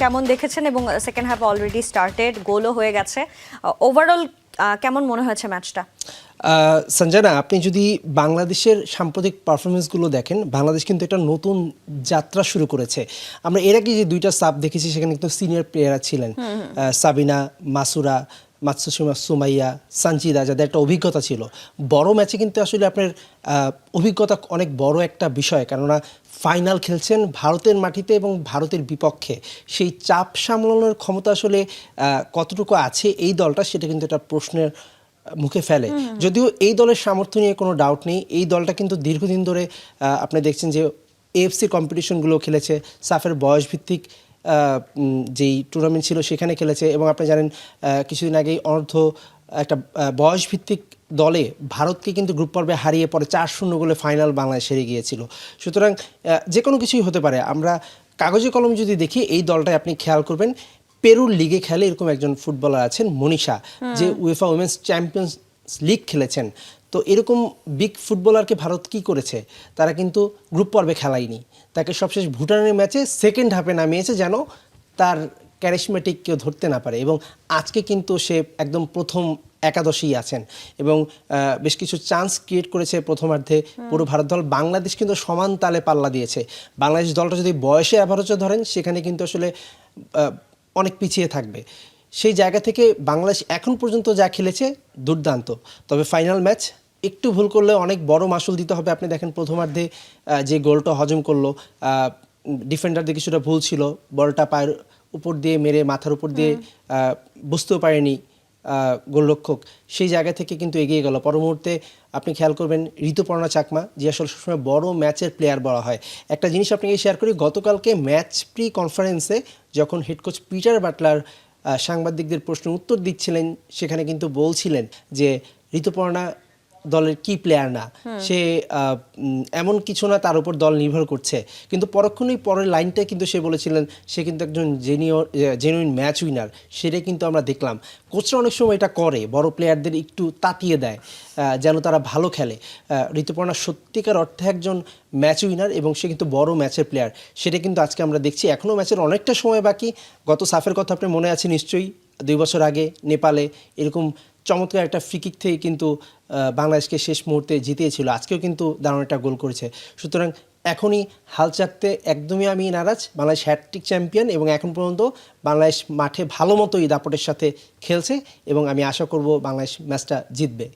কেমন দেখেছেন এবং সেকেন্ড হাফ অলরেডি স্টার্টেড, গোলও হয়ে গেছে। ওভারঅল কেমন মনে হয়েছে ম্যাচটা? সঞ্জনা, আপনি যদি বাংলাদেশের সাম্প্রতিক পারফরমেন্সগুলো দেখেন, বাংলাদেশ কিন্তু একটা নতুন যাত্রা শুরু করেছে। আমরা এর আগে যে দুইটা সাব দেখেছি সেখানে কিন্তু সিনিয়র প্লেয়াররা ছিলেন, সাবিনা, মাসুরা, মাতসুশিমা, সুমাইয়া, সানজিদা, যাদের একটা অভিজ্ঞতা ছিল। বড় ম্যাচে কিন্তু আসলে আপনার অভিজ্ঞতা অনেক বড় একটা বিষয়, কেননা ফাইনাল খেলছেন ভারতের মাটিতে এবং ভারতের বিপক্ষে। সেই চাপ সামলানোর ক্ষমতা আসলে কতটুকু আছে এই দলটা, সেটা কিন্তু একটা প্রশ্নের মুখে ফেলে। যদিও এই দলের সামর্থ্য নিয়ে কোনো ডাউট নেই, এই দলটা কিন্তু দীর্ঘদিন ধরে আপনি দেখছেন যে এএফসি কম্পিটিশনগুলো খেলেছে, সাফের বয়সভিত্তিক যেই টুর্নামেন্ট ছিল সেখানে খেলেছে, এবং আপনি জানেন কিছুদিন আগেই অনূর্ধ্ব একটা বয়সভিত্তিক দলে ভারতকে কিন্তু গ্রুপ পর্বে হারিয়ে পরে 4-0 গোলে ফাইনাল বাংলাদেশ হেরে গিয়েছিল। সুতরাং যে কোনো কিছুই হতে পারে। আমরা কাগজে কলমে যদি দেখি, এই দলটায় আপনি খেয়াল করবেন পেরুর লিগে খেলে এরকম একজন ফুটবলার আছেন মনীষা, যে উয়েফা উইমেন্স চ্যাম্পিয়ন্স লিগ খেলেছেন। তো এরকম বিগ ফুটবলারকে ভারত কি করেছে? তারা কিন্তু গ্রুপ পর্বে খেলায়নি, তাকে সবশেষ ভুটানের ম্যাচে সেকেন্ড হাফে নামিয়েছে যেন তার ক্যারিশমেটিক কেউ ধরতে না পারে, এবং আজকে কিন্তু সে একদম প্রথম একাদশেই আছেন এবং বেশ কিছু চান্স ক্রিয়েট করেছে প্রথমার্ধে পুরো ভারত দল। বাংলাদেশ কিন্তু সমান তালে পাল্লা দিয়েছে। বাংলাদেশ দলটা যদি বয়সে অ্যাভারেজও ধরেন, সেখানে কিন্তু আসলে অনেক পিছিয়ে থাকবে। সেই জায়গা থেকে বাংলাদেশ এখন পর্যন্ত যা খেলেছে দুর্দান্ত, তবে ফাইনাল ম্যাচ একটু ভুল করলে অনেক বড় মাসুল দিতে হবে। আপনি দেখেন প্রথমার্ধে যে গোলটা হজম করলো, ডিফেন্ডারদের কিছুটা ভুল ছিল, বলটা পায়ের উপর দিয়ে মেরে মাথার উপর দিয়ে বুঝতেও পারেনি গোলরক্ষক, সেই জায়গা থেকে কিন্তু এগিয়ে গেল। পর মুহূর্তে আপনি খেয়াল করবেন ঋতুপর্ণা চাকমা, যে আসলে সবসময় বড় ম্যাচের প্লেয়ার বলা হয়। একটা জিনিস আপনাকে শেয়ার করি, গতকালকে ম্যাচ প্রি কনফারেন্সে যখন হেড কোচ পিটার বাটলার সাংবাদিকদের প্রশ্নের উত্তর দিচ্ছিলেন, সেখানে কিন্তু বলছিলেন যে ঋতুপর্ণা দলের কি প্লেয়ার না, সে এমন কিছু না তার উপর দল নির্ভর করছে। কিন্তু পরক্ষণেই পরের লাইনটা কিন্তু সে বলেছিলেন সে কিন্তু একজন জেনুইন ম্যাচ উইনার। সেটাই কিন্তু আমরা দেখলাম। কোচরা অনেক সময় এটা করে, বড় প্লেয়ারদের একটু তাতিয়ে দেয় যেন তারা ভালো খেলে। ঋতুপর্ণা সত্যিকার অর্থে একজন ম্যাচ উইনার এবং সে কিন্তু বড় ম্যাচের প্লেয়ার, সেটা কিন্তু আজকে আমরা দেখছি। এখনও ম্যাচের অনেকটা সময় বাকি। গত সাফের কথা আপনার মনে আছে নিশ্চয়ই, 2 বছর আগে নেপালে এরকম চমৎকার একটা ফ্রিকিক থেকে কিন্তু বাংলাদেশকে শেষ মুহূর্তে জিতিয়েছিল। আজকেও কিন্তু দারুণ একটা গোল করেছে। সুতরাং এখনই হাল চাকতে একদমই আমি নারাজ। বাংলাদেশ হ্যাটট্রিক চ্যাম্পিয়ন এবং এখন পর্যন্ত বাংলাদেশ মাঠে ভালো মতোই দাপটের সাথে খেলছে এবং আমি আশা করব বাংলাদেশ ম্যাচটা জিতবে।